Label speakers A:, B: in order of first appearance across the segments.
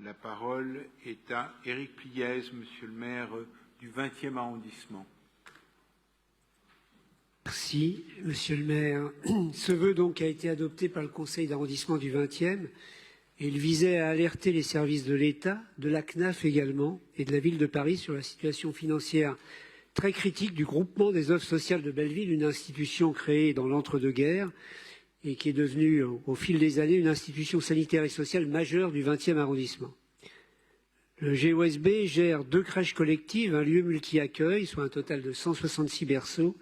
A: La parole est à Éric Pliez, monsieur le maire du 20e arrondissement.
B: Merci, monsieur le maire. Ce vœu donc a été adopté par le conseil d'arrondissement du 20e et il visait à alerter les services de l'État, de la CNAF également et de la ville de Paris sur la situation financière très critique du groupement des œuvres sociales de Belleville, une institution créée dans l'entre-deux-guerres et qui est devenue au fil des années une institution sanitaire et sociale majeure du 20e arrondissement. Le GOSB gère 2 crèches collectives, un lieu multi-accueil, soit un total de 166 berceaux,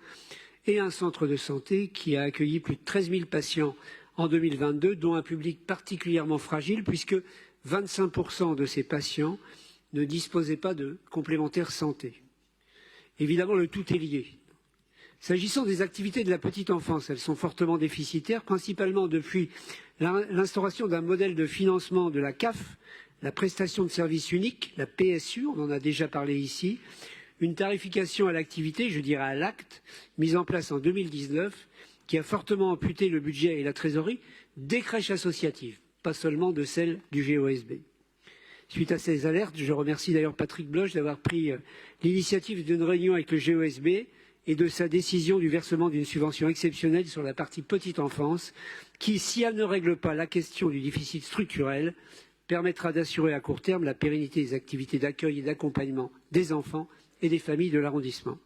B: et un centre de santé qui a accueilli plus de 13 000 patients en 2022, dont un public particulièrement fragile, puisque 25% de ces patients ne disposaient pas de complémentaire santé. Évidemment, le tout est lié. S'agissant des activités de la petite enfance, elles sont fortement déficitaires, principalement depuis l'instauration d'un modèle de financement de la CAF, la prestation de service unique, la PSU, on en a déjà parlé ici, une tarification à l'activité, je dirais à l'acte, mise en place en 2019, qui a fortement amputé le budget et la trésorerie des crèches associatives, pas seulement de celles du GOSB. Suite à ces alertes, je remercie d'ailleurs Patrick Bloch d'avoir pris l'initiative d'une réunion avec le GOSB et de sa décision du versement d'une subvention exceptionnelle sur la partie petite enfance qui, si elle ne règle pas la question du déficit structurel, permettra d'assurer à court terme la pérennité des activités d'accueil et d'accompagnement des enfants et des familles de l'arrondissement.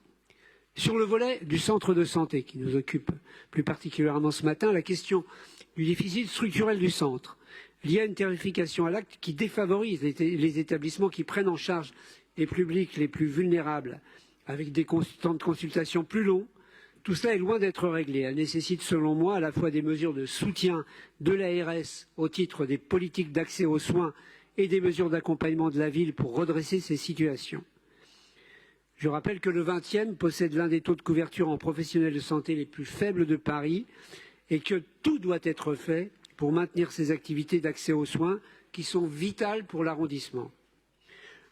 B: Sur le volet du centre de santé qui nous occupe plus particulièrement ce matin, la question du déficit structurel du centre lié à une tarification à l'acte qui défavorise les établissements qui prennent en charge les publics les plus vulnérables avec des temps de consultation plus longs. Tout cela est loin d'être réglé. Elle nécessite, selon moi, à la fois des mesures de soutien de l'ARS au titre des politiques d'accès aux soins et des mesures d'accompagnement de la ville pour redresser ces situations. Je rappelle que le 20e possède l'un des taux de couverture en professionnels de santé les plus faibles de Paris et que tout doit être fait pour maintenir ces activités d'accès aux soins qui sont vitales pour l'arrondissement.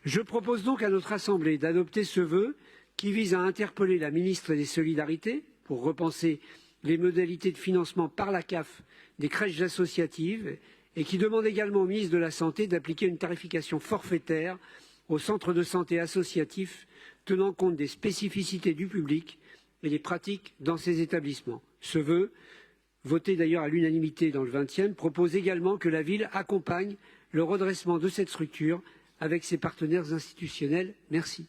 B: Je propose donc à notre Assemblée d'adopter ce vœu qui vise à interpeller la ministre des Solidarités pour repenser les modalités de financement par la CAF des crèches associatives et qui demande également au ministre de la Santé d'appliquer une tarification forfaitaire aux centres de santé associatifs tenant compte des spécificités du public et des pratiques dans ces établissements. Ce vœu, voté d'ailleurs à l'unanimité dans le 20e, propose également que la ville accompagne le redressement de cette structure avec ses partenaires institutionnels. Merci.